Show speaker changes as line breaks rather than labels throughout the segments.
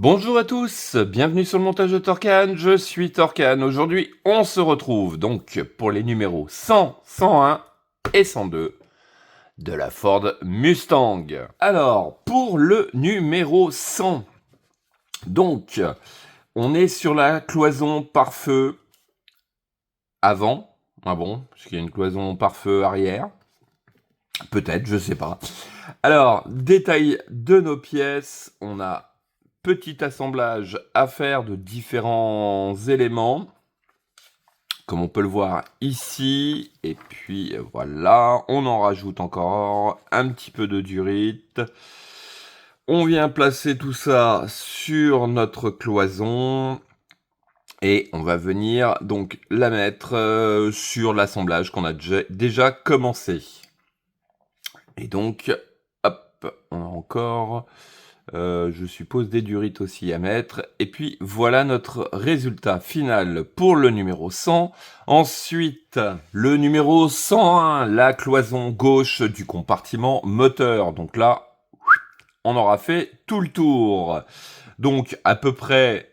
Bonjour à tous, bienvenue sur le montage de Torcan, je suis Torcan. Aujourd'hui, on se retrouve donc pour les numéros 100, 101 et 102 de la Ford Mustang. Alors, pour le numéro 100, donc, on est sur la cloison pare-feu avant. Ah bon, parce qu'il y a une cloison pare-feu arrière. Peut-être, je sais pas. Alors, détail de nos pièces, on a petit assemblage à faire de différents éléments, comme on peut le voir ici, et puis voilà, on en rajoute encore un petit peu de durite. On vient placer tout ça sur notre cloison, et on va venir donc la mettre sur l'assemblage qu'on a déjà commencé. Et donc, hop, on a encore... je suppose des durites aussi à mettre. Et puis voilà notre résultat final pour le numéro 100. Ensuite, le numéro 101, la cloison gauche du compartiment moteur. Donc là, on aura fait tout le tour. Donc à peu près,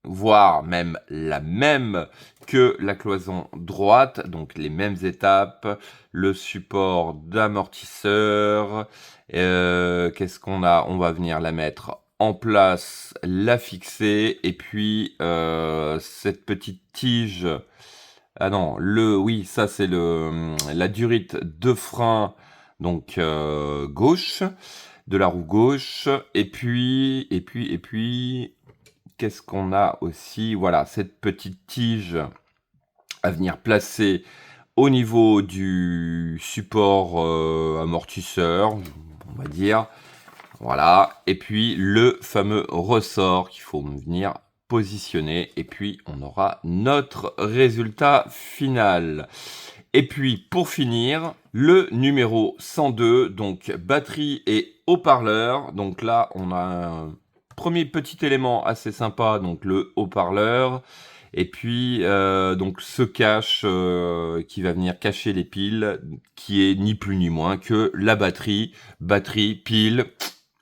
voire même la même que la cloison droite, donc les mêmes étapes, le support d'amortisseur, qu'est-ce qu'on a? On va venir la mettre en place, la fixer, et puis cette petite tige, ah non, oui, ça c'est la durite de frein, donc gauche, de la roue gauche, et puis, qu'est-ce qu'on a aussi? Voilà, cette petite tige à venir placer au niveau du support amortisseur, on va dire. Voilà, et puis le fameux ressort qu'il faut venir positionner, et puis on aura notre résultat final. Et puis pour finir, le numéro 102, donc batterie et haut-parleur. Donc là, on a un premier petit élément assez sympa, donc le haut-parleur. Et puis donc ce cache qui va venir cacher les piles, qui est ni plus ni moins que la batterie. Batterie, pile,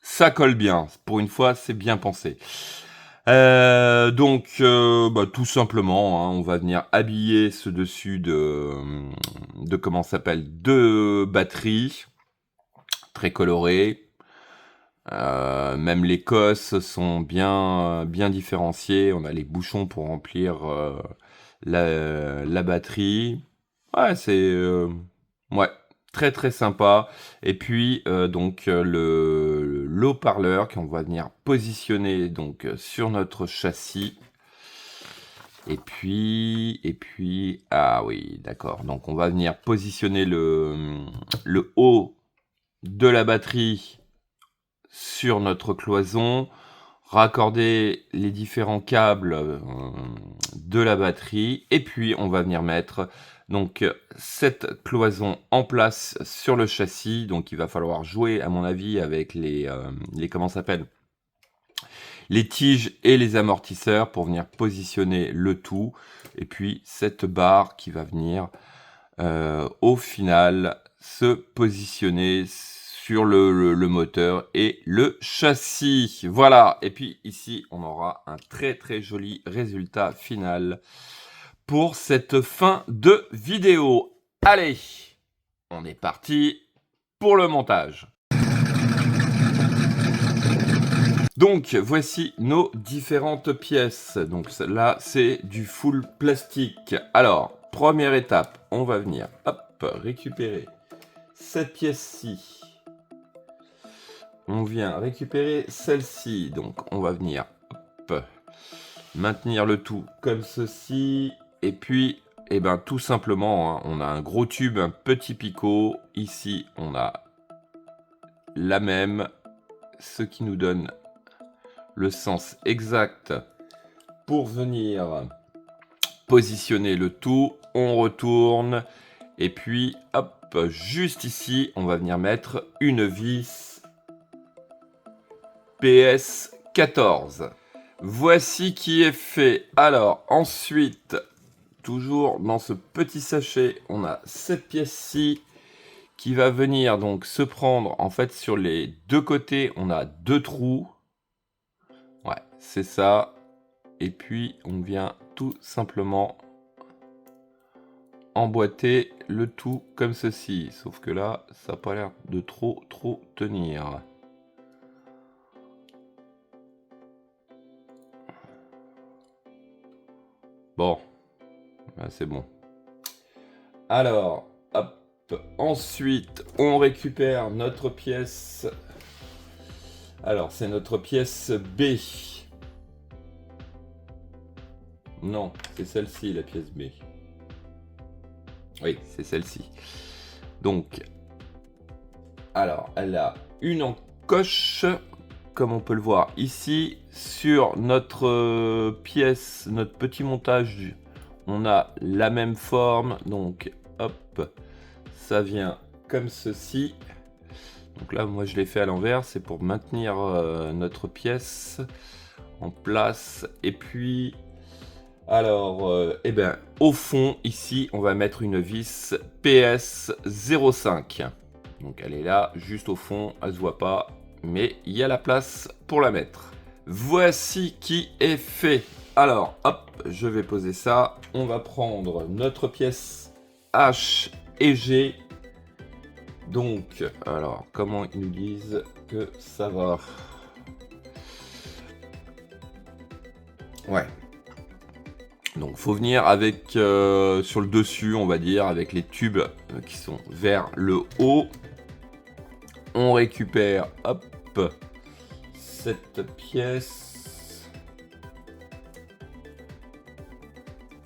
ça colle bien. Pour une fois, c'est bien pensé. Donc, tout simplement, hein, on va venir habiller ce dessus de comment ça s'appelle, de batteries très colorées. Même les cosses sont bien différenciées. On a les bouchons pour remplir la batterie. Ouais, c'est ouais, très très sympa. Et puis donc le haut-parleur qu'on va venir positionner donc sur notre châssis. Et puis ah oui, d'accord. Donc on va venir positionner le haut de la batterie sur notre cloison, raccorder les différents câbles de la batterie, et puis on va venir mettre donc cette cloison en place sur le châssis. Donc il va falloir jouer à mon avis avec les comment ça s'appelle, les tiges et les amortisseurs pour venir positionner le tout, et puis cette barre qui va venir au final se positionner sur le moteur et le châssis. Voilà, et puis ici on aura un très très joli résultat final pour cette fin de vidéo. Allez, on est parti pour le montage. Donc voici nos différentes pièces. Donc là c'est du full plastique. Alors première étape, on va venir récupérer cette pièce-ci. On vient récupérer celle-ci. Donc on va venir maintenir le tout comme ceci. Et puis tout simplement, hein, on a un gros tube, un petit picot. Ici on a la même, ce qui nous donne le sens exact pour venir positionner le tout. On retourne, et puis hop, juste ici on va venir mettre une vis PS14. Voici qui est fait. Alors ensuite, toujours dans ce petit sachet, on a cette pièce-ci qui va venir donc se prendre en fait sur les deux côtés. On a deux trous. c'est ça. Et puis on vient tout simplement emboîter le tout comme ceci. Sauf que là, ça n'a pas l'air de trop tenir. Bon, là, c'est bon. Alors, hop. Ensuite, on récupère notre pièce. Alors, c'est notre pièce B. Non, c'est celle-ci, la pièce B. Oui, c'est celle-ci. Donc, alors, elle a une encoche, comme on peut le voir ici. Sur notre pièce, notre petit montage, on a la même forme. Donc, hop, ça vient comme ceci. Donc là, moi, je l'ai fait à l'envers. C'est pour maintenir notre pièce en place. Et puis... alors, eh ben, au fond, ici, on va mettre une vis PS05. Donc, elle est là, juste au fond, elle se voit pas, mais il y a la place pour la mettre. Voici qui est fait. Alors, hop, je vais poser ça. On va prendre notre pièce H et G. Donc, alors, comment ils nous disent que ça va? Ouais. Donc faut venir avec sur le dessus, on va dire, avec les tubes qui sont vers le haut. On récupère, hop, cette pièce.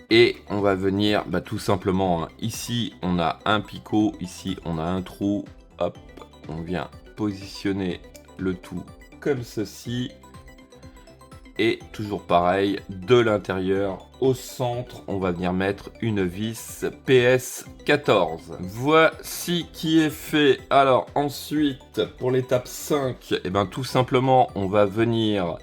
Et on va venir, tout simplement, ici on a un picot, ici on a un trou. Hop, on vient positionner le tout comme ceci. Et toujours pareil, de l'intérieur au centre, on va venir mettre une vis PS14. Voici qui est fait. Alors ensuite, pour l'étape 5, tout simplement, on va venir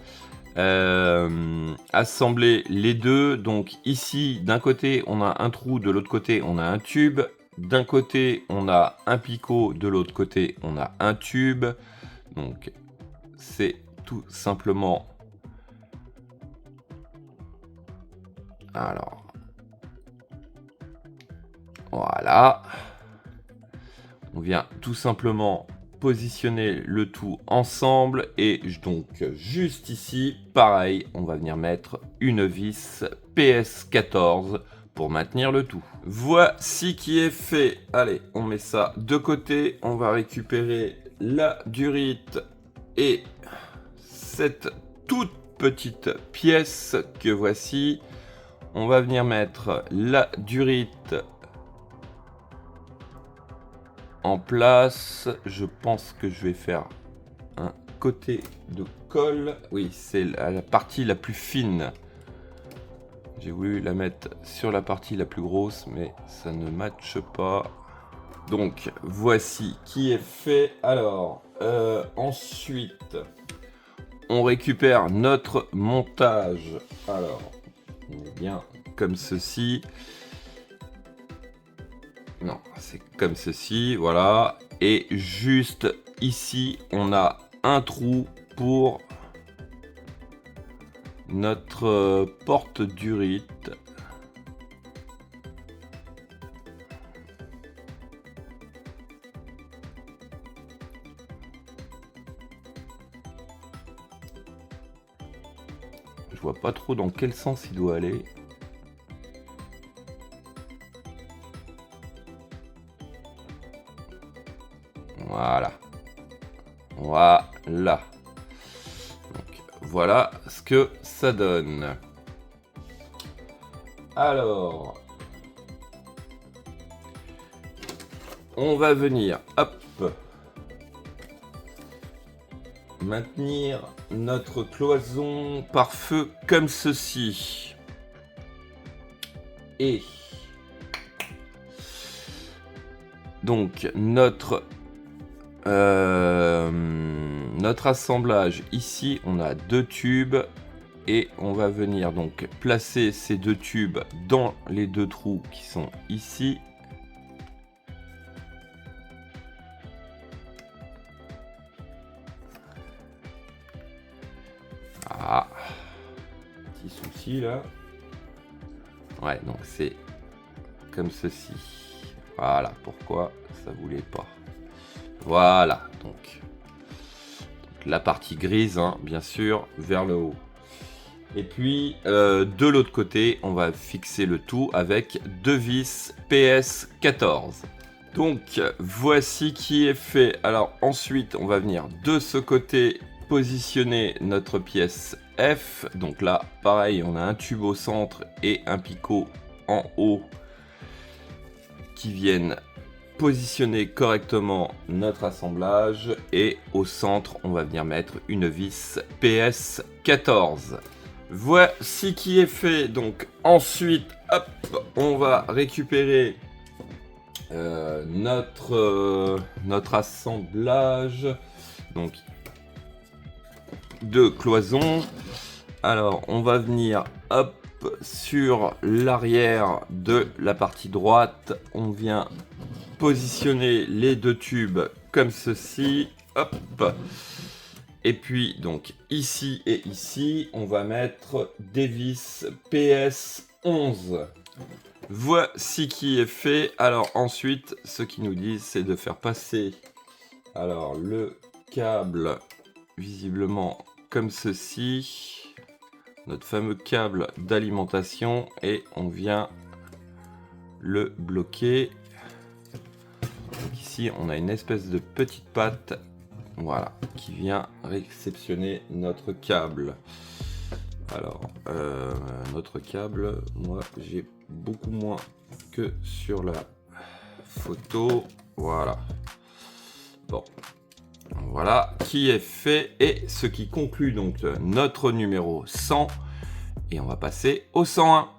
assembler les deux. Donc ici, d'un côté, on a un trou, de l'autre côté, on a un tube. D'un côté, on a un picot, de l'autre côté, on a un tube. Donc c'est tout simplement... alors, voilà. On vient tout simplement positionner le tout ensemble. Et donc, juste ici, pareil, on va venir mettre une vis PS14 pour maintenir le tout. Voici qui est fait. Allez, on met ça de côté. On va récupérer la durite et cette toute petite pièce que voici. On va venir mettre la durite en place. Je pense que je vais faire un côté de colle. Oui, c'est la partie la plus fine. J'ai voulu la mettre sur la partie la plus grosse, mais ça ne matche pas. Donc, voici qui est fait. Alors, ensuite, on récupère notre montage. Alors, on est bien comme ceci. Non, c'est comme ceci, voilà. Et juste ici, on a un trou pour notre porte durite. Je vois pas trop dans quel sens il doit aller. Voilà. Voilà. Donc, voilà ce que ça donne. Alors, on va venir, hop, maintenir notre cloison par feu comme ceci. Et donc notre assemblage ici, on a deux tubes et on va venir donc placer ces deux tubes dans les deux trous qui sont ici. Ah. petit souci là. Ouais, donc c'est comme ceci. Voilà pourquoi ça voulait pas. Voilà, donc la partie grise, hein, bien sûr, vers le haut. Et puis, de l'autre côté, on va fixer le tout avec 2 vis PS14. Donc, voici qui est fait. Alors, ensuite, on va venir de ce côté positionner notre pièce F. Donc là, pareil, on a un tube au centre et un picot en haut qui viennent positionner correctement notre assemblage. Et au centre, on va venir mettre une vis PS14. Voici qui est fait. Donc ensuite, hop, on va récupérer notre assemblage donc de cloisons. Alors on va venir hop sur l'arrière de la partie droite. On vient positionner les deux tubes comme ceci. Hop. Et puis, donc, ici et ici, on va mettre des vis PS11. Voici qui est fait. Alors, ensuite, ce qu'ils nous disent, c'est de faire passer alors, le câble, visiblement, comme ceci. Notre fameux câble d'alimentation. Et on vient le bloquer. Donc ici, on a une espèce de petite patte. Voilà, qui vient réceptionner notre câble. Alors, notre câble, moi j'ai beaucoup moins que sur la photo. Voilà. Bon, voilà qui est fait et ce qui conclut donc notre numéro 100. Et on va passer au 101.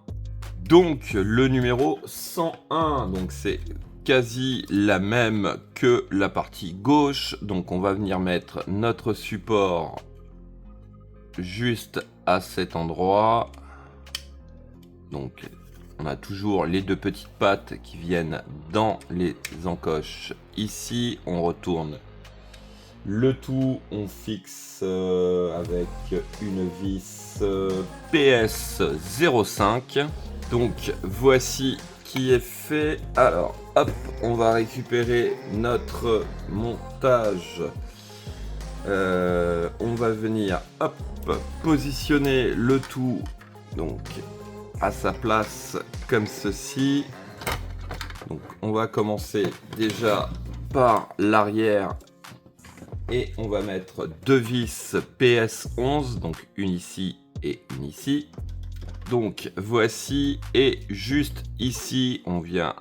Donc, le numéro 101, donc c'est quasi la même que la partie gauche. Donc on va venir mettre notre support juste à cet endroit. Donc on a toujours les deux petites pattes qui viennent dans les encoches ici. On retourne le tout, on fixe avec une vis PS05. Donc voici qui est fait. Alors hop, on va récupérer notre montage. On va venir hop positionner le tout donc à sa place comme ceci. Donc on va commencer déjà par l'arrière et on va mettre deux vis PS11, donc une ici et une ici. Donc voici, et juste ici on vient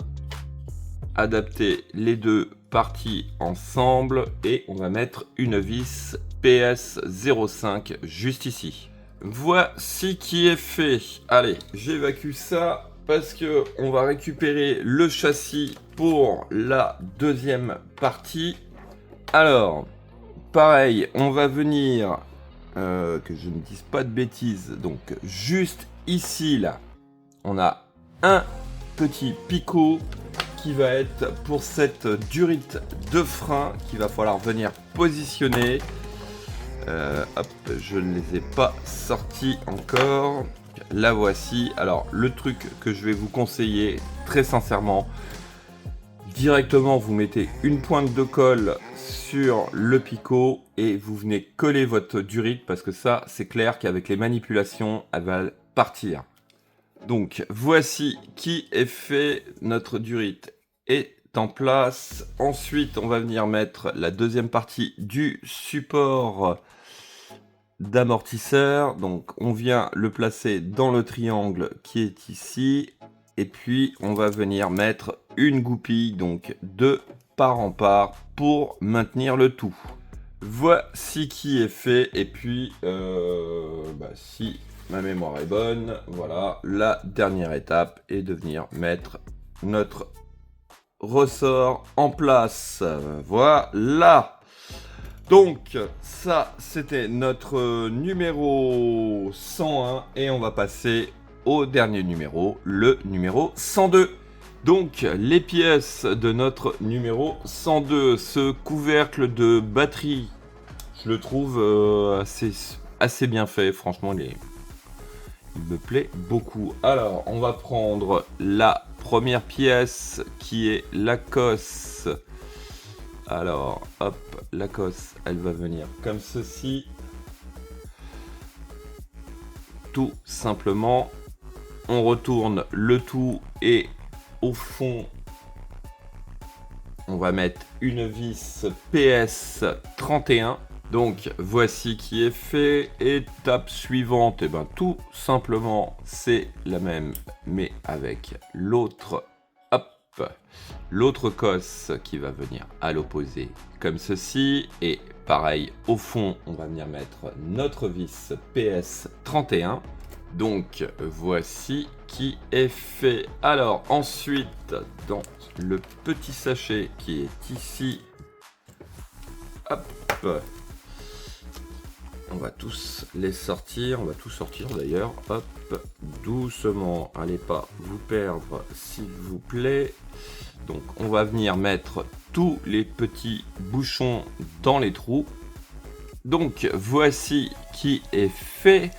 adapter les deux parties ensemble et on va mettre une vis PS05 juste ici. Voici qui est fait. Allez, j'évacue ça parce que on va récupérer le châssis pour la deuxième partie. Alors, pareil, on va venir que je ne dise pas de bêtises, donc juste ici là, on a un petit picot qui va être pour cette durite de frein qu'il va falloir venir positionner. Hop, je ne les ai pas sortis encore. La voici. Alors le truc que je vais vous conseiller très sincèrement, directement vous mettez une pointe de colle sur le picot et vous venez coller votre durite parce que ça c'est clair qu'avec les manipulations elle va partir. Donc voici qui est fait. Notre durite est en place. Ensuite on va venir mettre la deuxième partie du support d'amortisseur. Donc on vient le placer dans le triangle qui est ici et puis on va venir mettre une goupille donc de part en part pour maintenir le tout. Voici qui est fait et puis si ma mémoire est bonne, voilà, la dernière étape est de venir mettre notre ressort en place. Voilà. Donc ça c'était notre numéro 101 et on va passer au dernier numéro, le numéro 102. Donc les pièces de notre numéro 102, ce couvercle de batterie, je le trouve assez bien fait, franchement Il me plaît beaucoup. Alors, on va prendre la première pièce qui est la cosse. Alors, hop, la cosse, elle va venir comme ceci. Tout simplement, on retourne le tout et au fond, on va mettre une vis PS 31. Donc voici qui est fait. Étape suivante, et ben tout simplement c'est la même, mais avec l'autre, hop, l'autre cosse qui va venir à l'opposé comme ceci. Et pareil au fond, on va venir mettre notre vis PS 31. Donc voici qui est fait. Alors ensuite, dans le petit sachet qui est ici, hop, on va tous les sortir, on va tout sortir d'ailleurs, hop, doucement, allez pas vous perdre s'il vous plaît. Donc on va venir mettre tous les petits bouchons dans les trous. Donc voici qui est fait,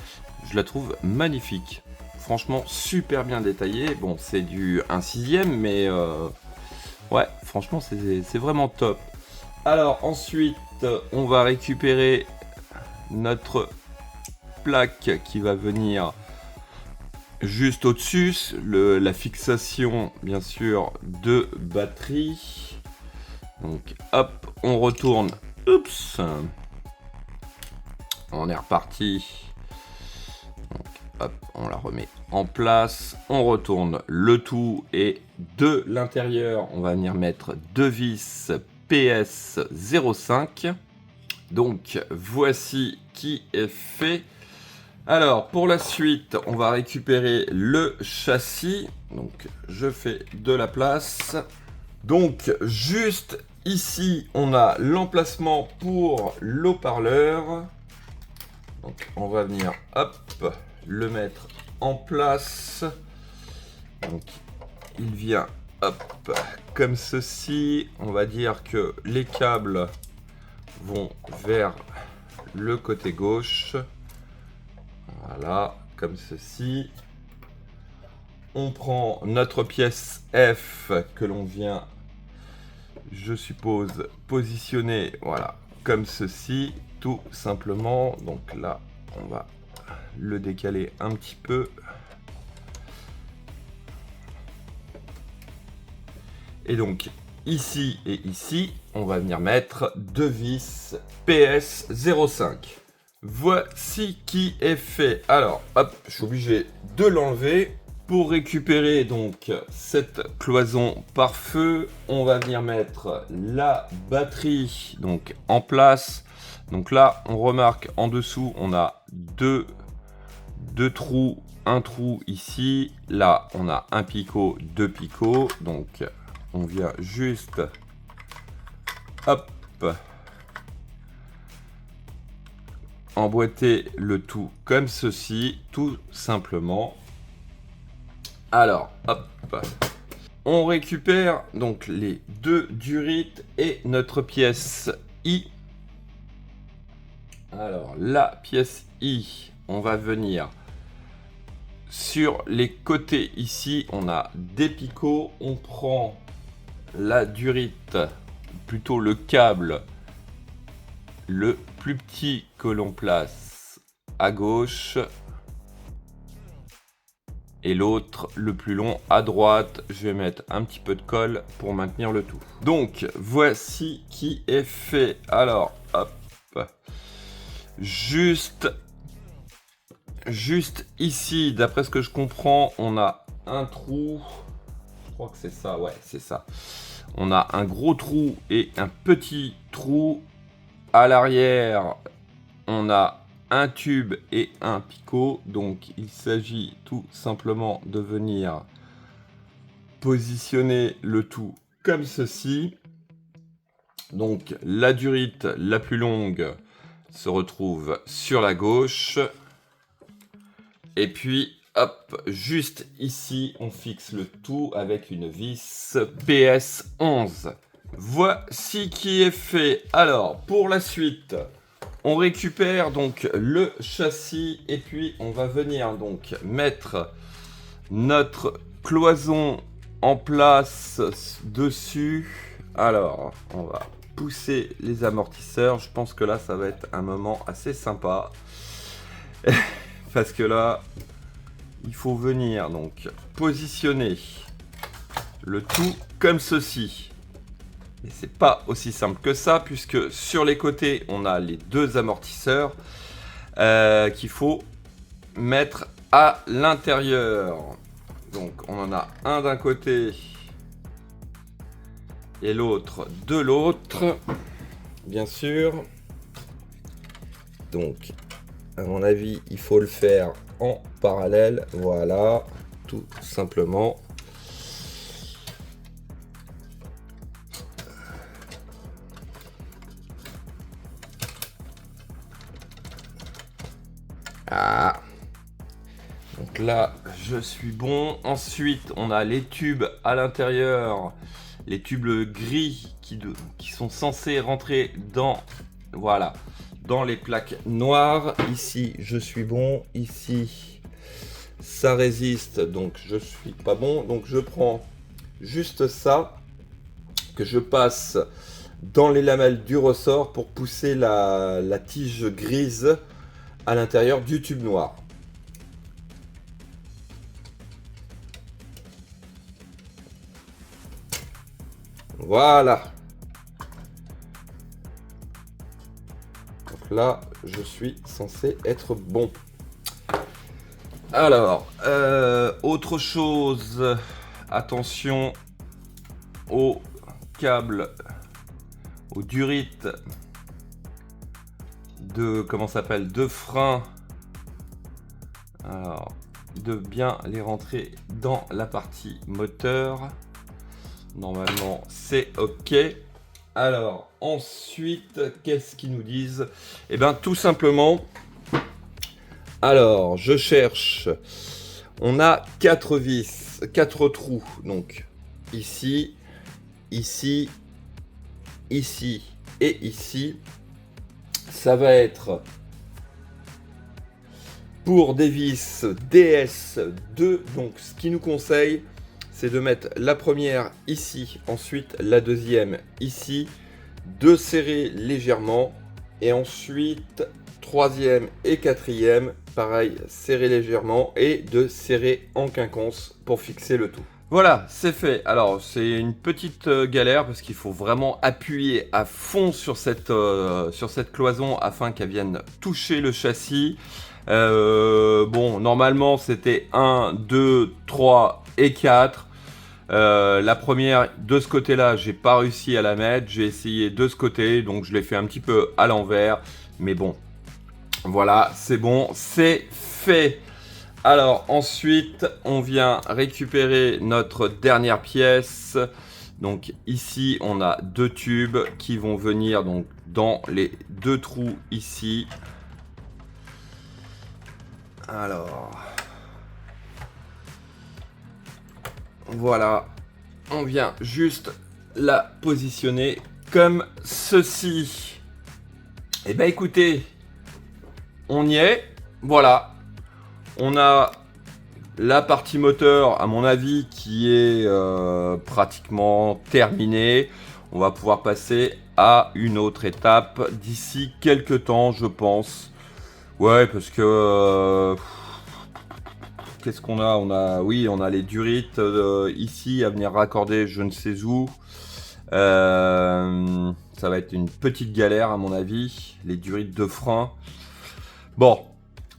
je la trouve magnifique, franchement super bien détaillé. Bon, c'est du 1/6, mais ouais, franchement c'est vraiment top. Alors ensuite, on va récupérer notre plaque qui va venir juste au-dessus, la fixation bien sûr de batterie. Donc hop, on retourne, oups, on est reparti. Donc hop, on la remet en place, on retourne le tout et de l'intérieur, on va venir mettre deux vis PS 05. Donc voici qui est fait. Alors pour la suite, on va récupérer le châssis. Donc je fais de la place. Donc juste ici, on a l'emplacement pour l'haut-parleur. Donc on va venir, hop, le mettre en place. Donc il vient, hop, comme ceci. On va dire que les câbles vont vers le côté gauche. Voilà, comme ceci. On prend notre pièce F que l'on vient, je suppose, positionner, voilà, comme ceci, tout simplement. Donc là, on va le décaler un petit peu. Et donc, ici et ici, on va venir mettre deux vis PS 05. Voici qui est fait. Alors, hop, je suis obligé de l'enlever. Pour récupérer donc cette cloison par feu, on va venir mettre la batterie donc en place. Donc là, on remarque en dessous, on a deux trous, un trou ici. Là, on a un picot, deux picots. Donc, on vient juste, hop, emboîter le tout comme ceci, tout simplement. Alors, hop, on récupère donc les deux durites et notre pièce I. Alors, la pièce I, on va venir sur les côtés ici, on a des picots, on prend la durite, plutôt le câble, le plus petit que l'on place à gauche. Et l'autre, le plus long, à droite. Je vais mettre un petit peu de colle pour maintenir le tout. Donc, voici qui est fait. Alors, hop. Juste ici, d'après ce que je comprends, on a un trou. Je crois que c'est ça, ouais, c'est ça. On a un gros trou et un petit trou. À l'arrière, on a un tube et un picot. Donc il s'agit tout simplement de venir positionner le tout comme ceci. Donc la durite la plus longue se retrouve sur la gauche. Et puis hop, juste ici, on fixe le tout avec une vis PS 11. Voici qui est fait. Alors pour la suite, On récupère donc le châssis et puis on va venir donc mettre notre cloison en place dessus. Alors, on va pousser les amortisseurs. Je pense que là, ça va être un moment assez sympa. Parce que là, il faut venir donc positionner le tout comme ceci. Et c'est pas aussi simple que ça, puisque sur les côtés, on a les deux amortisseurs qu'il faut mettre à l'intérieur. Donc, on en a un d'un côté et l'autre de l'autre, bien sûr. Donc, à mon avis, il faut le faire en parallèle. Voilà, tout simplement. Ah. Donc là, je suis bon. Ensuite, on a les tubes à l'intérieur, les tubes gris qui sont censés rentrer dans, voilà, dans les plaques noires. Ici, je suis bon. Ici, ça résiste, donc je suis pas bon. Donc je prends juste ça, que je passe dans les lamelles du ressort pour pousser la tige grise à l'intérieur du tube noir. Voilà. Donc là, je suis censé être bon. Alors, autre chose, attention au câble, aux durites de, comment ça s'appelle, de frein. Alors, de bien les rentrer dans la partie moteur. Normalement, c'est OK. Alors, ensuite, qu'est-ce qu'ils nous disent? Eh bien, tout simplement, alors, je cherche. On a 4 vis, 4 trous. Donc, ici, ici, ici et ici. Ça va être pour des vis DS2. Donc, ce qui nous conseille, c'est de mettre la première ici, ensuite la deuxième ici, de serrer légèrement, et ensuite troisième et quatrième, pareil, serrer légèrement, et de serrer en quinconce pour fixer le tout. Voilà, c'est fait. Alors, c'est une petite galère parce qu'il faut vraiment appuyer à fond sur cette cloison afin qu'elle vienne toucher le châssis. Bon, normalement, c'était 1, 2, 3 et 4. La première de ce côté là, j'ai pas réussi à la mettre, j'ai essayé de ce côté, donc je l'ai fait un petit peu à l'envers, mais bon, voilà, c'est bon, c'est fait. Alors ensuite, on vient récupérer notre dernière pièce. Donc ici, on a 2 tubes qui vont venir donc dans les 2 trous ici. Alors... voilà, on vient juste la positionner comme ceci. Et ben écoutez, on y est, voilà. On a la partie moteur, à mon avis, qui est pratiquement terminée. On va pouvoir passer à une autre étape d'ici quelques temps, je pense. Ouais, parce que... qu'est-ce qu'on a? Oui, on a les durites ici à venir raccorder je ne sais où. Ça va être une petite galère à mon avis, les durites de frein. Bon,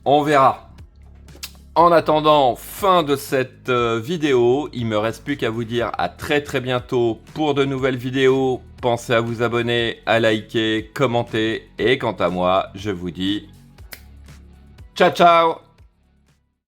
on verra. En attendant, fin de cette vidéo. Il me reste plus qu'à vous dire à très bientôt pour de nouvelles vidéos. Pensez à vous abonner, à liker, commenter. Et quant à moi, je vous dis ciao ciao.